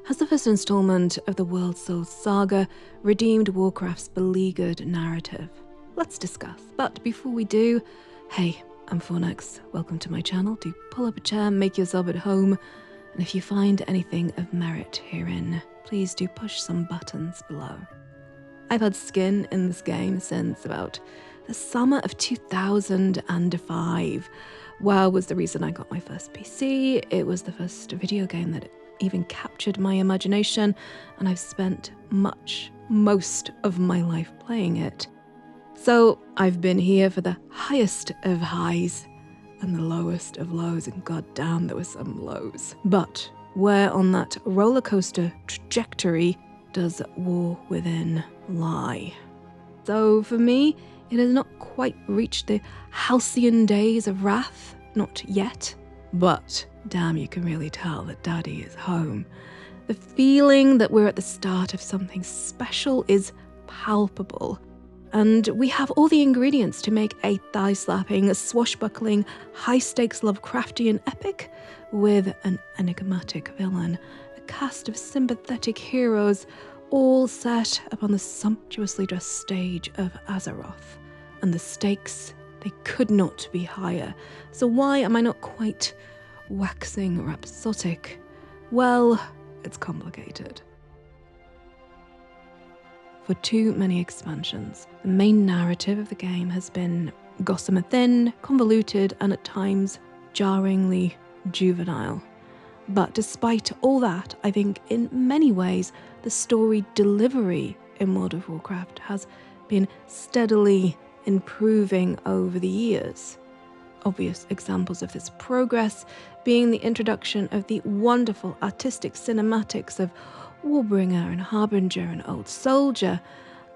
Has the first installment of the World Souls saga redeemed Warcraft's beleaguered narrative? Let's discuss. But before we do, hey, I'm Fornex. Welcome to my channel. Do pull up a chair, make yourself at home, and if you find anything of merit herein, please do push some buttons below. I've had skin in this game since about the summer of 2005. WoW was the reason I got my first PC. It was the first video game that even captured my imagination, and I've spent most of my life playing it. So I've been here for the highest of highs and the lowest of lows, and goddamn, there were some lows. But where on that roller coaster trajectory does War Within lie? So for me, it has not quite reached the Halcyon days of Wrath, not yet, but damn, you can really tell that Daddy is home. The feeling that we're at the start of something special is palpable, and we have all the ingredients to make a thigh-slapping, swashbuckling, high-stakes Lovecraftian epic with an enigmatic villain, a cast of sympathetic heroes, all set upon the sumptuously dressed stage of Azeroth. And the stakes, they could not be higher. So why am I not quite waxing rhapsodic? Well, it's complicated. For too many expansions, the main narrative of the game has been gossamer thin, convoluted, and at times jarringly juvenile. But despite all that, I think in many ways the story delivery in World of Warcraft has been steadily improving over the years. Obvious examples of this progress being the introduction of the wonderful artistic cinematics of Warbringer and Harbinger and Old Soldier,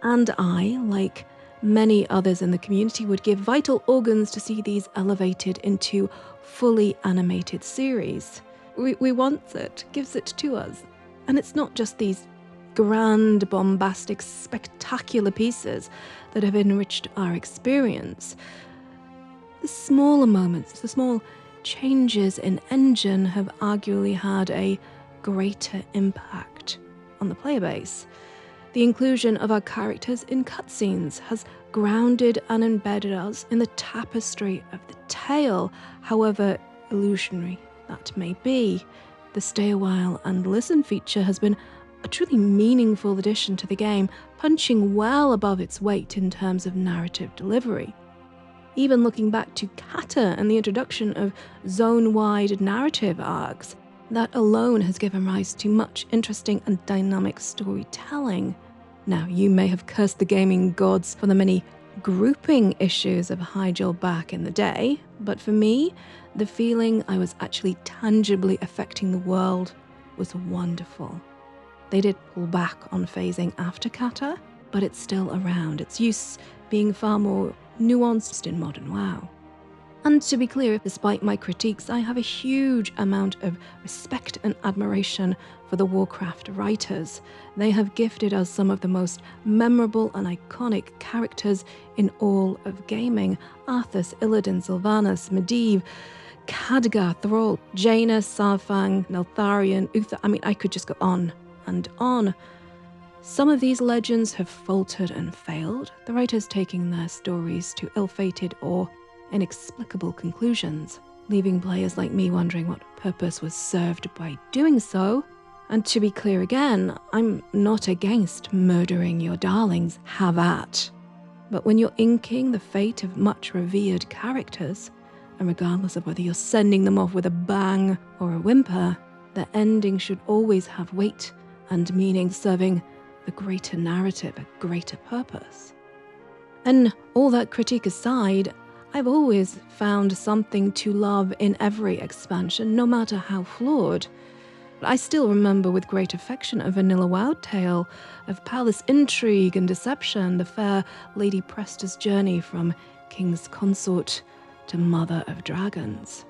and I, like many others in the community, would give vital organs to see these elevated into fully animated series. We want it, gives it to us. And it's not just these grand, bombastic, spectacular pieces that have enriched our experience. The smaller moments, the small changes in engine have arguably had a greater impact on the player base. The inclusion of our characters in cutscenes has grounded and embedded us in the tapestry of the tale, however illusionary that may be. The stay a while and listen feature has been a truly meaningful addition to the game, punching well above its weight in terms of narrative delivery. Even looking back to Kata and the introduction of zone-wide narrative arcs, that alone has given rise to much interesting and dynamic storytelling. Now, you may have cursed the gaming gods for the many grouping issues of Hyjal back in the day, but for me, the feeling I was actually tangibly affecting the world was wonderful. They did pull back on phasing after Kata, but it's still around, its use being far more nuanced in modern WoW. And to be clear, despite my critiques, I have a huge amount of respect and admiration for the Warcraft writers. They have gifted us some of the most memorable and iconic characters in all of gaming. Arthas, Illidan, Sylvanas, Medivh, Khadgar, Thrall, Jaina, Sarfang, Neltharion, Uther. I mean, I could just go on and on. Some of these legends have faltered and failed, the writers taking their stories to ill-fated or inexplicable conclusions, leaving players like me wondering what purpose was served by doing so. And to be clear again, I'm not against murdering your darlings, have at. But when you're inking the fate of much revered characters, and regardless of whether you're sending them off with a bang or a whimper, the ending should always have weight and meaning, serving the greater narrative, a greater purpose. And all that critique aside, I've always found something to love in every expansion, no matter how flawed. I still remember with great affection a vanilla WoW tale of palace intrigue and deception, the fair Lady Presta's journey from King's Consort to Mother of Dragons.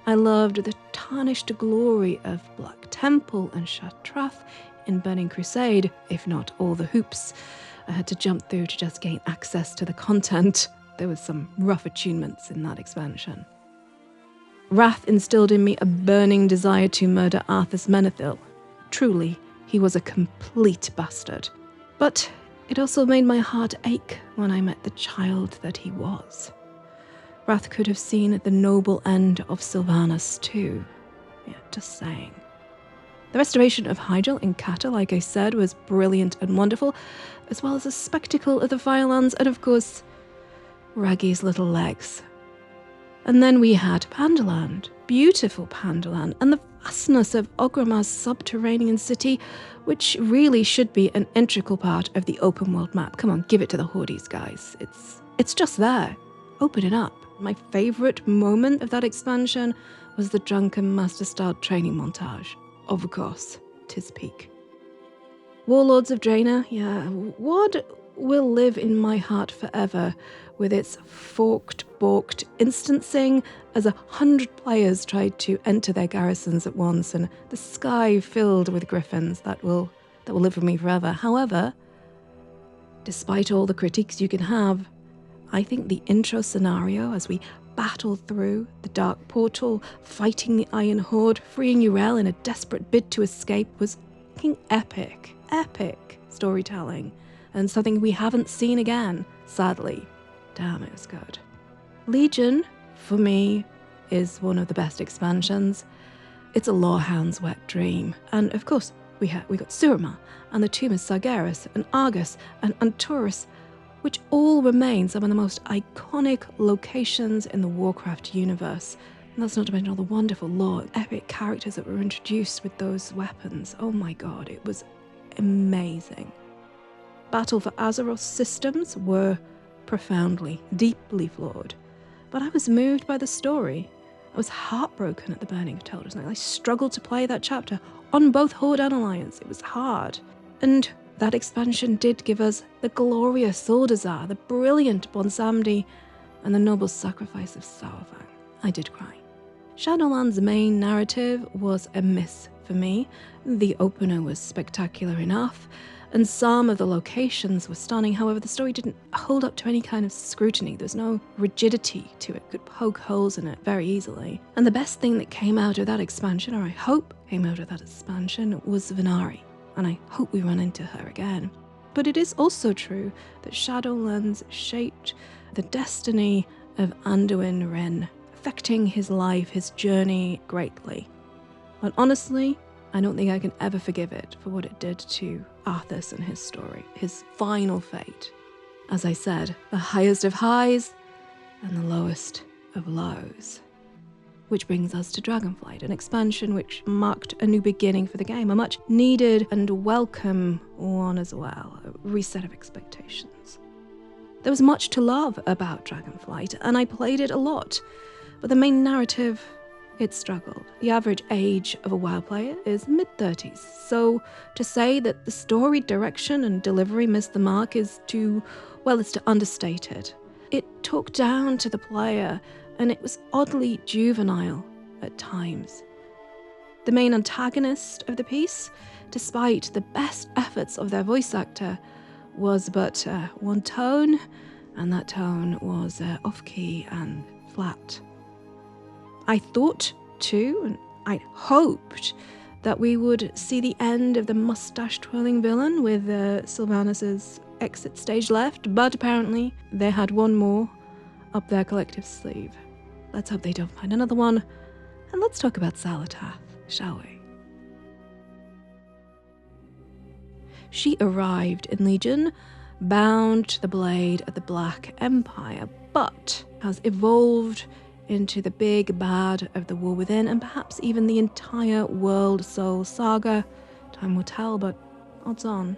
I loved the tarnished glory of Black Temple and Xal'atath in Burning Crusade, if not all the hoops I had to jump through to just gain access to the content. There was some rough attunements in that expansion. Wrath instilled in me a burning desire to murder Arthas Menethil. Truly, he was a complete bastard. But it also made my heart ache when I met the child that he was. Wrath could have seen the noble end of Sylvanas too. Yeah, just saying. The restoration of Hyjal in Cata, like I said, was brilliant and wonderful, as well as a spectacle of the Firelands and, of course, Raggy's little legs. And then we had Pandaland, beautiful Pandaland, and the vastness of Ogramar's subterranean city, which really should be an integral part of the open world map. Come on, give it to the Hordes, guys. It's just there. Open it up. My favourite moment of that expansion was the drunken Master Star training montage. Of course, 'tis peak. Warlords of Draenor, yeah, what will live in my heart forever with its forked, balked instancing as 100 players tried to enter their garrisons at once and the sky filled with griffins that will live with me forever. However, despite all the critiques you can have, I think the intro scenario as we battled through the dark portal, fighting the Iron Horde, freeing Yrel in a desperate bid to escape was fucking epic. Epic storytelling. And something we haven't seen again, sadly. Damn, it was good. Legion, for me, is one of the best expansions. It's a Lorehound's wet dream. And of course, we got Suramar, and the Tomb of Sargeras, and Argus, and Antaurus, which all remain some of the most iconic locations in the Warcraft universe. And that's not to mention all the wonderful lore, epic characters that were introduced with those weapons. Oh my god, it was amazing. Battle for Azeroth systems were profoundly, deeply flawed. But I was moved by the story. I was heartbroken at the burning of Teldra's Night. I struggled to play that chapter on both Horde and Alliance. It was hard. And that expansion did give us the glorious Zuldazar, the brilliant Bonsamdi, and the noble sacrifice of Sauerfang. I did cry. Shadowlands' main narrative was a miss for me. The opener was spectacular enough, and some of the locations were stunning. However, the story didn't hold up to any kind of scrutiny. There's no rigidity to it. Could poke holes in it very easily. And the best thing that came out of that expansion, or I hope came out of that expansion, was Venari. And I hope we run into her again. But it is also true that Shadowlands shaped the destiny of Anduin Wrynn, affecting his life, his journey greatly. But honestly, I don't think I can ever forgive it for what it did to Arthas and his story, his final fate. As I said, the highest of highs and the lowest of lows. Which brings us to Dragonflight, an expansion which marked a new beginning for the game, a much needed and welcome one as well, a reset of expectations. There was much to love about Dragonflight, and I played it a lot, but the main narrative, it struggled. The average age of a WoW player is mid-30s, so to say that the story direction and delivery missed the mark is to understate it. It talked down to the player, and it was oddly juvenile at times. The main antagonist of the piece, despite the best efforts of their voice actor, was but one tone, and that tone was off-key and flat. I thought, too, and I hoped that we would see the end of the mustache-twirling villain with Sylvanas' exit stage left, but apparently they had one more up their collective sleeve. Let's hope they don't find another one, and let's talk about Xal'atath, shall we? She arrived in Legion, bound to the blade of the Black Empire, but has evolved into the big bad of the War Within, and perhaps even the entire World Soul saga. Time will tell, but odds on.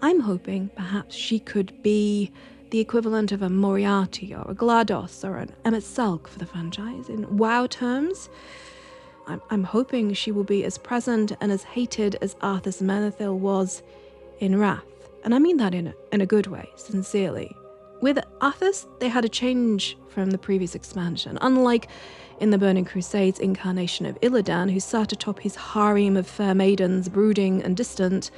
I'm hoping perhaps she could be the equivalent of a Moriarty or a GLaDOS or an Emmet Selk for the franchise. In WoW terms, I'm hoping she will be as present and as hated as Arthas Menethil was in Wrath. And I mean that in a good way, sincerely. With Arthas, they had a change from the previous expansion. Unlike in the Burning Crusades incarnation of Illidan, who sat atop his harem of fair maidens, brooding and distant,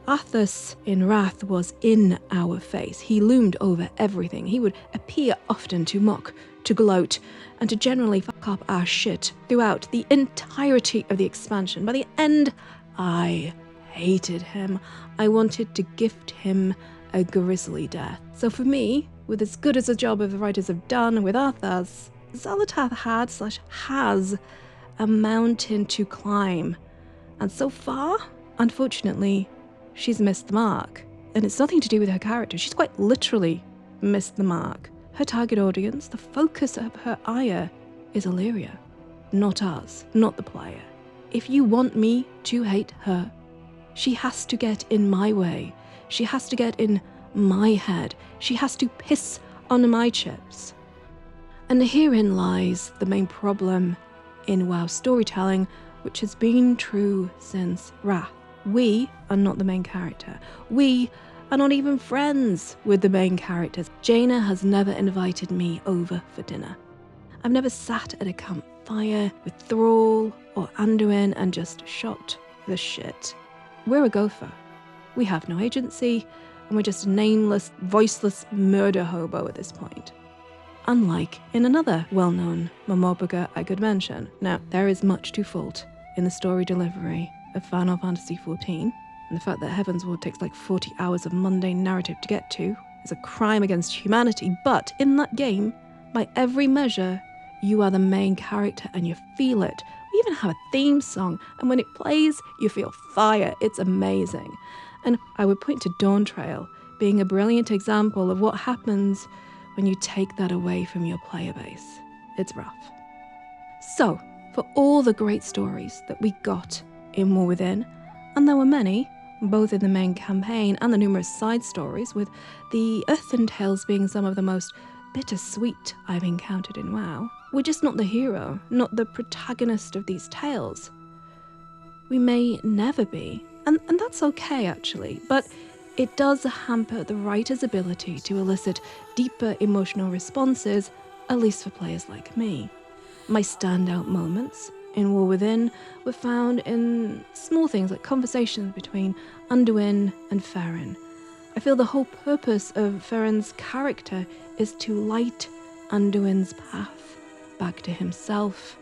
Arthas in Wrath was in our face. He loomed over everything. He would appear often to mock, to gloat, and to generally fuck up our shit throughout the entirety of the expansion. By the end, I hated him. I wanted to gift him a grisly death. So for me, with as good as a job as the writers have done with Arthas, Xal'atath has a mountain to climb. And so far, unfortunately, she's missed the mark. And it's nothing to do with her character. She's quite literally missed the mark. Her target audience, the focus of her ire, is Illyria, not us, not the player. If you want me to hate her, she has to get in my way. She has to get in my head. She has to piss on my chips. And herein lies the main problem in WoW storytelling, which has been true since Wrath. We are not the main character. We are not even friends with the main characters. Jaina has never invited me over for dinner. I've never sat at a campfire with Thrall or Anduin and just shot the shit. We're a gopher. We have no agency, and we're just a nameless, voiceless murder hobo at this point. Unlike in another well-known Momobuga I could mention. Now, there is much to fault in the story delivery of Final Fantasy XIV, and the fact that Heavensward takes like 40 hours of mundane narrative to get to is a crime against humanity, but in that game, by every measure, you are the main character and you feel it. We even have a theme song, and when it plays, you feel fire. It's amazing. And I would point to Dawn Trail being a brilliant example of what happens when you take that away from your player base. It's rough. So, for all the great stories that we got in War Within, and there were many, both in the main campaign and the numerous side stories, with the Earthen Tales being some of the most bittersweet I've encountered in WoW, we're just not the hero, not the protagonist of these tales. We may never be, and that's okay actually, but it does hamper the writer's ability to elicit deeper emotional responses, at least for players like me. My standout moments in War Within were found in small things like conversations between Anduin and Farron. I feel the whole purpose of Farron's character is to light Anduin's path back to himself.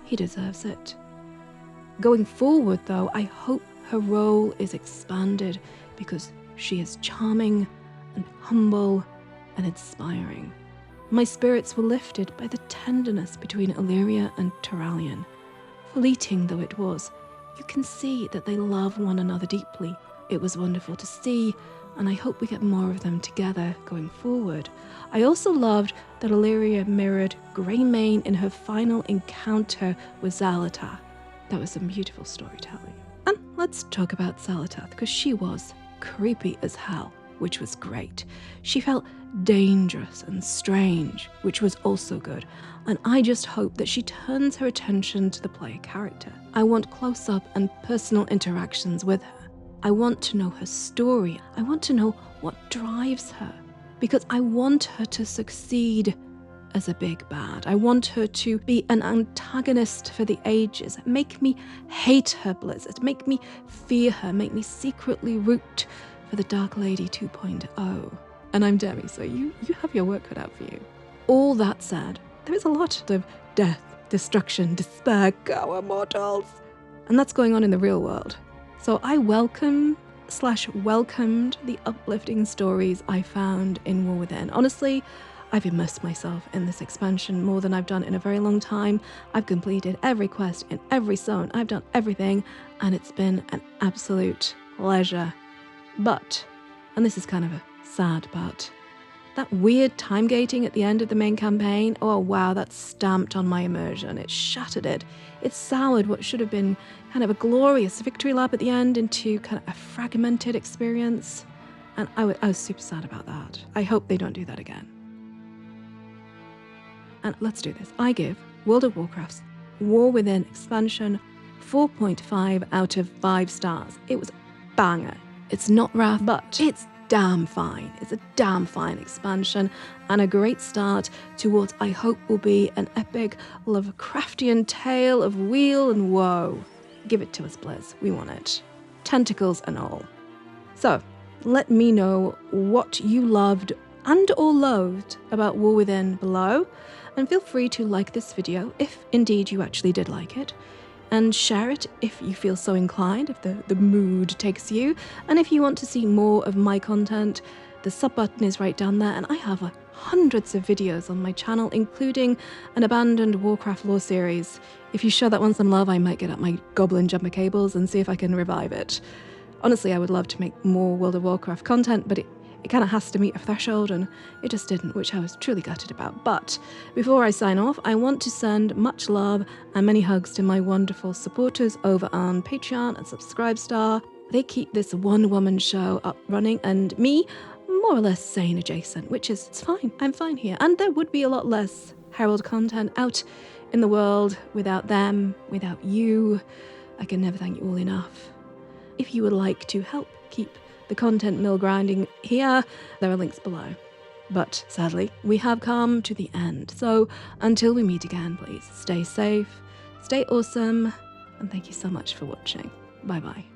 He deserves it. Going forward, though, I hope her role is expanded because she is charming and humble and inspiring. My spirits were lifted by the tenderness between Illyria and Turalyon. Fleeting though it was, you can see that they love one another deeply. It was wonderful to see, and I hope we get more of them together going forward. I also loved that Illyria mirrored Greymane in her final encounter with Xal'atath. That was some beautiful storytelling. And let's talk about Xal'atath, because she was creepy as hell, which was great. She felt dangerous and strange, which was also good. And I just hope that she turns her attention to the player character. I want close-up and personal interactions with her. I want to know her story. I want to know what drives her, because I want her to succeed as a big bad. I want her to be an antagonist for the ages. Make me hate her, Blizzard. Make me fear her. Make me secretly root for the Dark Lady 2.0. And I'm Demi, so you have your work cut out for you. All that said, there is a lot of death, destruction, despair, go immortals. And that's going on in the real world. So I welcomed the uplifting stories I found in War Within. Honestly, I've immersed myself in this expansion more than I've done in a very long time. I've completed every quest in every zone. I've done everything, and it's been an absolute pleasure. But, and this is kind of a sad but, that weird time gating at the end of the main campaign, oh wow, that stamped on my immersion. It shattered it. It soured what should have been kind of a glorious victory lap at the end into kind of a fragmented experience. And I was super sad about that. I hope they don't do that again. And let's do this. I give World of Warcraft's War Within expansion 4.5 out of 5 stars. It was a banger. It's not Wrath, but it's damn fine. It's a damn fine expansion and a great start towards I hope will be an epic Lovecraftian tale of weal and woe. Give it to us, Blizz. We want it. Tentacles and all. So, let me know what you loved and or loathed about War Within below, and feel free to like this video if indeed you actually did like it. and share it if you feel so inclined, if the mood takes you. And if you want to see more of my content, the sub button is right down there, and I have hundreds of videos on my channel, including an abandoned Warcraft lore series. If you show that one some love, I might get up my goblin jumper cables and see if I can revive it. Honestly, I would love to make more World of Warcraft content, but it kind of has to meet a threshold, and it just didn't, which I was truly gutted about. But before I sign off, I want to send much love and many hugs to my wonderful supporters over on Patreon and Subscribestar. They keep this one-woman show up running, and me more or less sane adjacent, which is it's fine. I'm fine here. And there would be a lot less Herald content out in the world without them, without you. I can never thank you all enough. If you would like to help keep the content mill grinding here, there are links below. But sadly, we have come to the end. So until we meet again, please stay safe, stay awesome, and thank you so much for watching. Bye bye.